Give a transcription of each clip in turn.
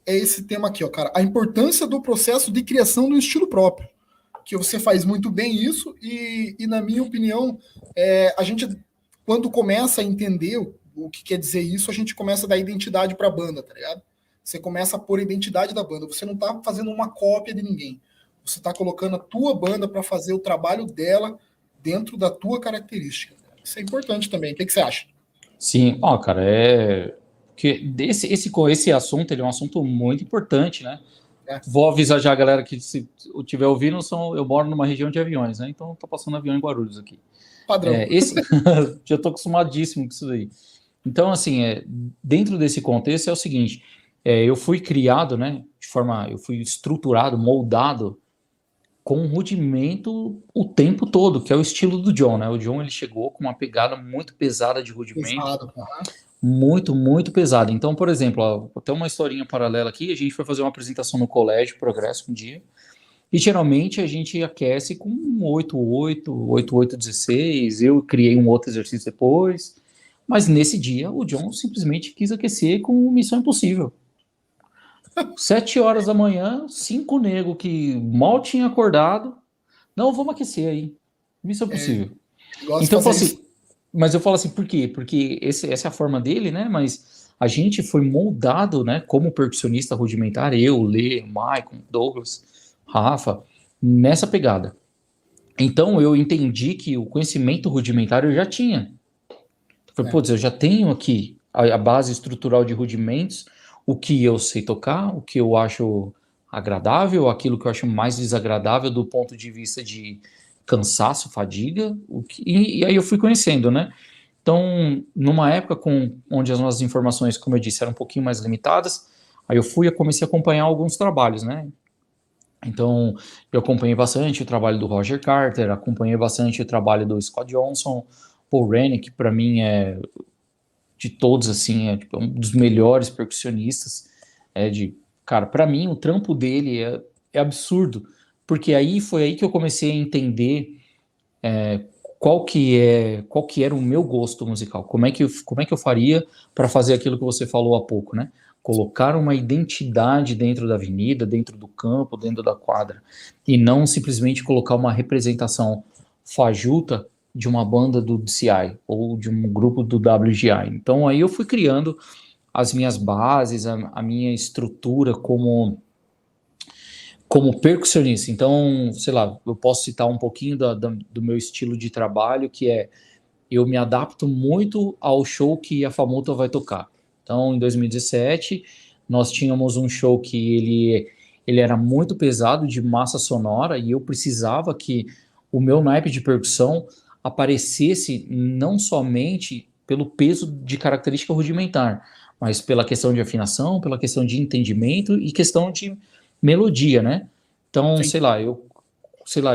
é esse tema aqui, ó, cara. A importância do processo de criação do estilo próprio. Que você faz muito bem isso, e na minha opinião, a gente, quando começa a entender o que quer dizer isso, a gente começa a dar identidade para a banda, tá ligado? Você começa a pôr a identidade da banda. Você não tá fazendo uma cópia de ninguém. Você tá colocando a tua banda para fazer o trabalho dela dentro da tua característica. Isso é importante também. O que você acha? Sim, ó, cara, que esse assunto, ele é um assunto muito importante, né? É. Vou avisar já a galera que, se estiver ouvindo, eu moro numa região de aviões, né? Então tá passando avião em Guarulhos aqui. Padrão. Já tô acostumadíssimo com isso aí. Então, assim, dentro desse contexto é o seguinte, eu fui criado, né, eu fui estruturado, moldado com um rudimento o tempo todo, que é o estilo do John, né? O John, ele chegou com uma pegada muito pesada de rudimento, Pesado. muito, muito pesada. Então, por exemplo, ó, até uma historinha paralela aqui, a gente foi fazer uma apresentação no colégio, Progresso, um dia, e geralmente a gente aquece com 8-8, 8-8-16, eu criei um outro exercício depois, mas nesse dia o John simplesmente quis aquecer com Missão Impossível. 7 horas da manhã, 5 nego que mal tinha acordado, não, vamos aquecer aí, Missão Impossível. Então eu falo assim, mas eu falo assim, por quê? Porque essa é a forma dele, né, mas a gente foi moldado, né, como percussionista rudimentar, eu, Lê, Maicon, Douglas, Rafa, nessa pegada. Então eu entendi que o conhecimento rudimentar eu já tinha. Eu falei, putz, eu já tenho aqui a base estrutural de rudimentos, o que eu sei tocar, o que eu acho agradável, aquilo que eu acho mais desagradável do ponto de vista de cansaço, fadiga, e aí eu fui conhecendo, né? Então, numa época onde as nossas informações, como eu disse, eram um pouquinho mais limitadas, aí comecei a acompanhar alguns trabalhos, né? Então, eu acompanhei bastante o trabalho do Roger Carter, acompanhei bastante o trabalho do Scott Johnson, Paul Rennie, que para mim de todos, assim, tipo, um dos melhores percussionistas. Cara, para mim, o trampo dele é absurdo, porque foi aí que eu comecei a entender qual que era o meu gosto musical, como é que eu faria para fazer aquilo que você falou há pouco, né? Colocar uma identidade dentro da avenida, dentro do campo, dentro da quadra, e não simplesmente colocar uma representação fajuta de uma banda do DCI ou de um grupo do WGI. Então aí eu fui criando as minhas bases, a minha estrutura como percussionista. Então, sei lá, eu posso citar um pouquinho do meu estilo de trabalho, que eu me adapto muito ao show que a Famuta vai tocar. Então, em 2017, nós tínhamos um show que ele era muito pesado, de massa sonora, e eu precisava que o meu naipe de percussão aparecesse não somente pelo peso de característica rudimentar, mas pela questão de afinação, pela questão de entendimento e questão de melodia, né? Então, Sim.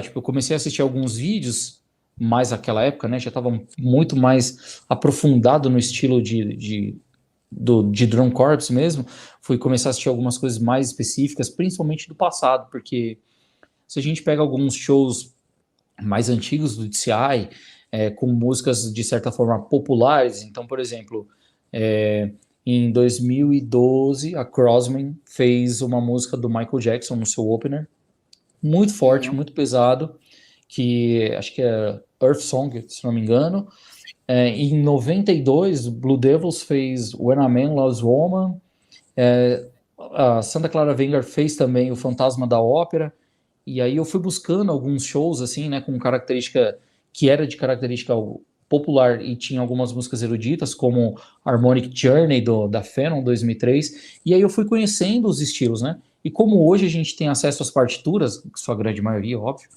tipo, eu comecei a assistir alguns vídeos mais naquela época, né? Já estava muito mais aprofundado no estilo de drum corps mesmo. Fui começar a assistir algumas coisas mais específicas, principalmente do passado, porque se a gente pega alguns shows mais antigos do DCI, com músicas de certa forma populares, então, por exemplo, em 2012, a Crossman fez uma música do Michael Jackson no seu opener, muito forte, muito pesado, que acho que é Earth Song, se não me engano. Em 92, Blue Devils fez When a Man Loves Woman. A Santa Clara Vanguard fez também o Fantasma da Ópera. E aí eu fui buscando alguns shows assim, né, com característica que era de característica popular e tinha algumas músicas eruditas, como Harmonic Journey da Phenom 2003. E aí eu fui conhecendo os estilos, né? E como hoje a gente tem acesso às partituras, sua grande maioria, óbvio,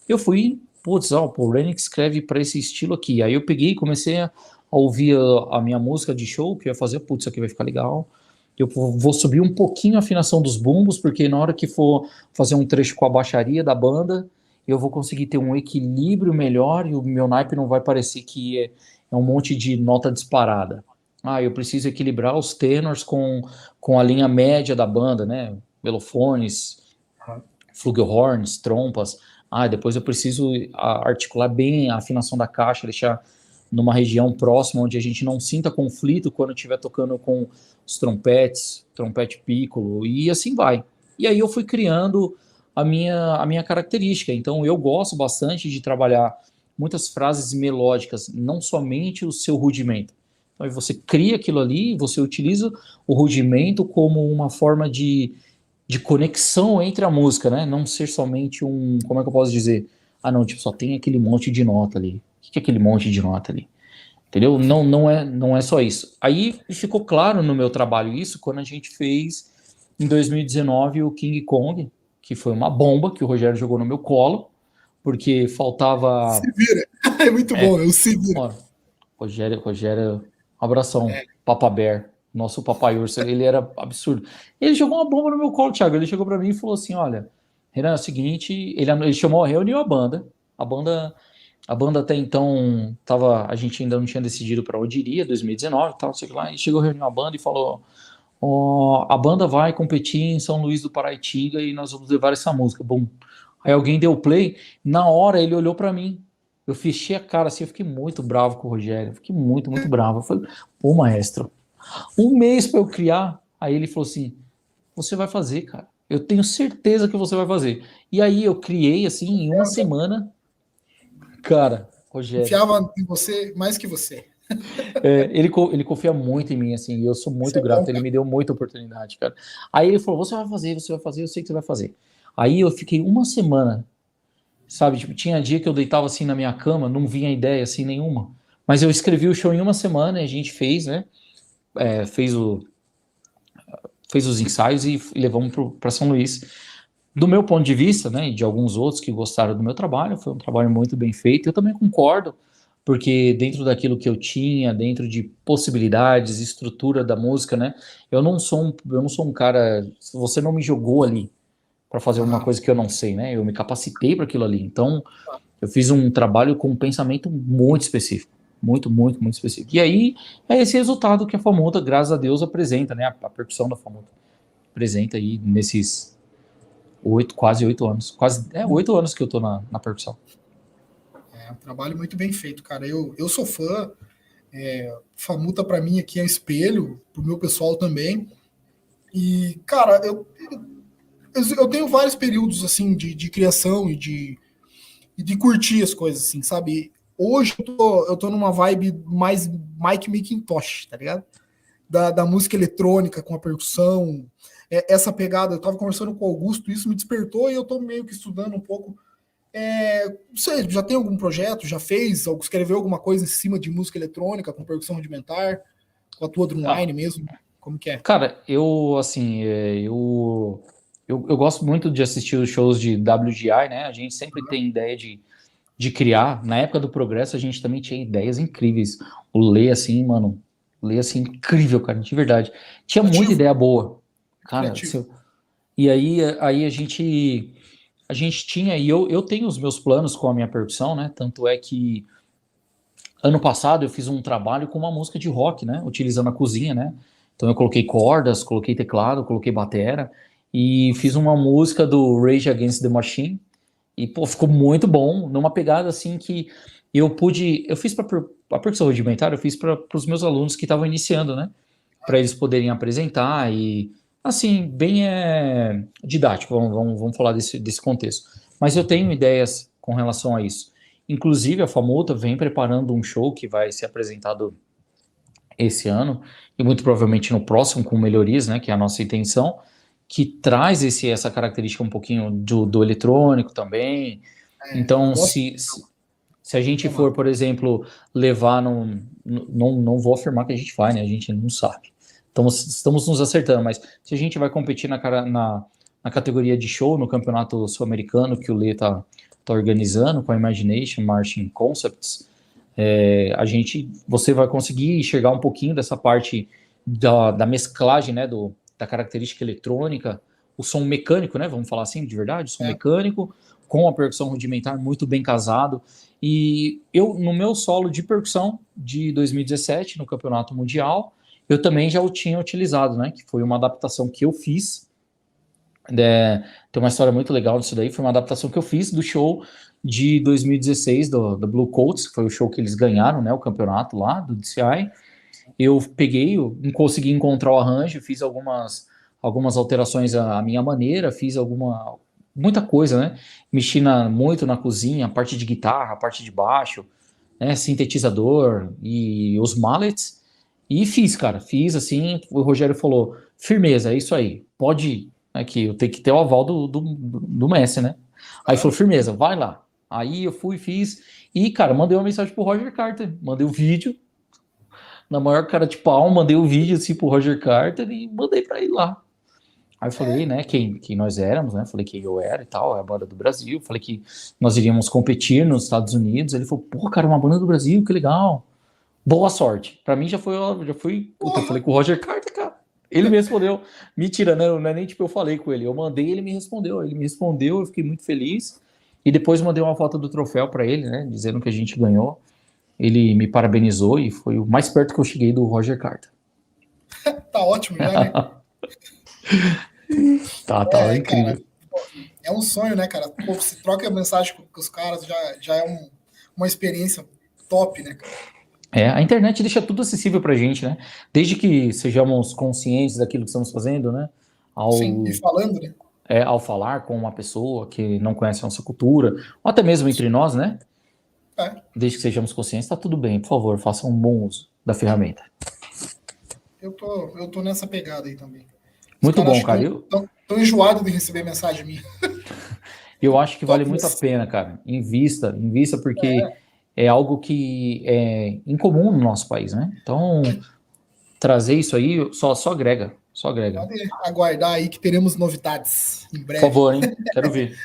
eu fui, putz, o Paul Rennick escreve para esse estilo aqui. Aí eu peguei e comecei a ouvir a minha música de show, que eu ia fazer, putz, isso aqui vai ficar legal. Eu vou subir um pouquinho a afinação dos bumbos, porque na hora que for fazer um trecho com a baixaria da banda, eu vou conseguir ter um equilíbrio melhor e o meu naipe não vai parecer que é um monte de nota disparada. Eu preciso equilibrar os tenors com a linha média da banda, né? Melofones, flugelhorns, trompas. Depois eu preciso articular bem a afinação da caixa, deixar numa região próxima onde a gente não sinta conflito quando estiver tocando com os trompetes, trompete piccolo, e assim vai. E aí eu fui criando a minha característica. Então eu gosto bastante de trabalhar muitas frases melódicas, não somente o seu rudimento. Então você cria aquilo ali, você utiliza o rudimento como uma forma de conexão entre a música, né? Não ser somente um, como é que eu posso dizer? Ah, não, tipo, só tem aquele monte de nota ali. O que é aquele monte de nota ali? Entendeu? Não é só isso. Aí ficou claro no meu trabalho isso quando a gente fez em 2019 o King Kong, que foi uma bomba que o Rogério jogou no meu colo, porque faltava. Se vira. É muito bom, eu se vira. Ó, Rogério, abração, Papa Bear, nosso papai urso, ele era absurdo. Ele jogou uma bomba no meu colo, Thiago. Ele chegou para mim e falou assim: olha, Renan, é o seguinte, ele chamou, reuniu a banda até então a gente ainda não tinha decidido para onde iria, 2019, tal, sei lá, e chegou, reuniu a banda e falou: a banda vai competir em São Luís do Paraitinga e nós vamos levar essa música. Bom, aí alguém deu play, na hora ele olhou para mim. Eu fechei a cara assim, eu fiquei muito bravo com o Rogério, fiquei muito, muito bravo. Eu falei, pô, maestro, um mês para eu criar. Aí ele falou assim: você vai fazer, cara. Eu tenho certeza que você vai fazer. E aí eu criei assim em uma semana. Cara, Rogério. Confiava em você mais que você. Ele confia muito em mim, assim, e eu sou Isso muito é bom, grato. Ele cara. me deu muita oportunidade, cara. Aí ele falou: você vai fazer, eu sei que você vai fazer. Aí eu fiquei uma semana. Sabe, tipo, tinha dia que eu deitava assim na minha cama, não vinha ideia assim nenhuma. Mas eu escrevi o show em uma semana e a gente fez, né? É, fez os ensaios e levamos para São Luís. Do meu ponto de vista, né, e de alguns outros que gostaram do meu trabalho, foi um trabalho muito bem feito. Eu também concordo, porque dentro daquilo que eu tinha, dentro de possibilidades, estrutura da música, né, eu não sou um cara. Você não me jogou ali para fazer uma Aham. coisa que eu não sei, né? Eu me capacitei para aquilo ali. Então, eu fiz um trabalho com um pensamento muito específico. Muito, muito, muito específico. E aí, é esse resultado que a Famuta, graças a Deus, apresenta, né? A percussão da Famuta apresenta aí nesses quase 8 anos. Quase 8 anos que eu tô na percussão. É um trabalho muito bem feito, cara. Eu sou fã. Famuta para mim aqui é espelho, pro meu pessoal também. E, cara, eu tenho vários períodos assim de criação e de curtir as coisas, assim, sabe? Hoje eu tô numa vibe mais Mike Macintosh, tá ligado? Da música eletrônica com a percussão, essa pegada. Eu tava conversando com o Augusto, isso me despertou e eu tô meio que estudando um pouco. Você já tem algum projeto? Já fez? Escreveu alguma coisa em cima de música eletrônica com percussão rudimentar? Com a tua Ah, drumline mesmo? Como que é? cara, eu, assim, eu gosto muito de assistir os shows de WGI, né? A gente sempre tem ideia de criar. Na época do Progresso, a gente também tinha ideias incríveis. O Lê, assim, mano, Lê, assim, incrível, cara, de verdade. Tinha muita Criativo, ideia boa. Cara, criativo. e aí a gente tinha, e eu tenho os meus planos com a minha percussão, né? Tanto é que ano passado eu fiz um trabalho com uma música de rock, né? Utilizando a cozinha, né? Então eu coloquei cordas, coloquei teclado, coloquei batera e fiz uma música do Rage Against the Machine. E, pô, ficou muito bom, numa pegada assim que eu fiz para a percussão rudimentar, eu fiz para os meus alunos que estavam iniciando, né? Para eles poderem apresentar e, assim, bem didático, vamos falar desse contexto. Mas eu tenho ideias com relação a isso. Inclusive, a Famuta vem preparando um show que vai ser apresentado esse ano, e muito provavelmente no próximo, com melhorias, né? Que é a nossa intenção, que traz essa característica um pouquinho do eletrônico também. Eu Então, gosto se a de gente tomar. for, por exemplo, levar não vou afirmar que a gente vai, né? A gente não sabe. Estamos nos acertando, mas se a gente vai competir na categoria de show, no campeonato sul-americano que o Lê tá organizando com a Imagination Marching Concepts, você vai conseguir enxergar um pouquinho dessa parte da mesclagem, né, da característica eletrônica, o som mecânico, né, vamos falar assim, de verdade, o som É, mecânico, com a percussão rudimentar muito bem casado. E eu, no meu solo de percussão de 2017, no Campeonato Mundial, eu também já o tinha utilizado, né, que foi uma adaptação que eu fiz Tem uma história muito legal disso daí. Foi uma adaptação que eu fiz do show de 2016 do Blue Coats, que foi o show que eles ganharam, né? O campeonato lá do DCI. Eu peguei, eu consegui encontrar o arranjo, fiz algumas alterações à minha maneira, fiz muita coisa, né? Mexi muito na cozinha, a parte de guitarra, a parte de baixo, né? Sintetizador e os mallets. E fiz, cara, fiz assim. O Rogério falou: firmeza, é isso aí, pode ir. Aqui, eu tenho que ter o aval do Messi, né? Aí ele falou: firmeza, vai lá. Aí eu fui, fiz. E, cara, mandei uma mensagem pro Roger Carter, mandei o vídeo na maior cara de pau, mandei o vídeo assim pro Roger Carter e mandei pra ele lá. Aí eu falei, né, quem nós éramos, né? Falei quem eu era e tal, é a banda do Brasil. Falei que nós iríamos competir nos Estados Unidos. Ele falou: pô, cara, uma banda do Brasil, que legal. Boa sorte. Pra mim já foi. Puta, eu falei com o Roger Carter, cara. Ele me respondeu. Mentira, né? Não é nem tipo eu falei com ele. Eu mandei e ele me respondeu. Ele me respondeu, eu fiquei muito feliz. E depois mandei uma foto do troféu pra ele, né? Dizendo que a gente ganhou. Ele me parabenizou e foi o mais perto que eu cheguei do Roger Carter. Tá ótimo já, né? Tá incrível. Cara, é um sonho, né, cara? Pô, você troca a mensagem com os caras, já é uma experiência top, né, cara? A internet deixa tudo acessível pra gente, né? Desde que sejamos conscientes daquilo que estamos fazendo, né? Sim, e falando, né? Ao falar com uma pessoa que não conhece a nossa cultura, ou até mesmo entre nós, né? Desde que sejamos conscientes, tá tudo bem. Por favor, façam um bom uso da ferramenta. Eu tô nessa pegada aí também. Muito bom, cara. Tô enjoado de receber mensagem minha. Eu acho que vale muito a pena, cara. Invista porque é algo que é incomum no nosso país, né? Então, trazer isso aí só agrega. Pode aguardar aí que teremos novidades em breve. Por favor, hein? Quero ver.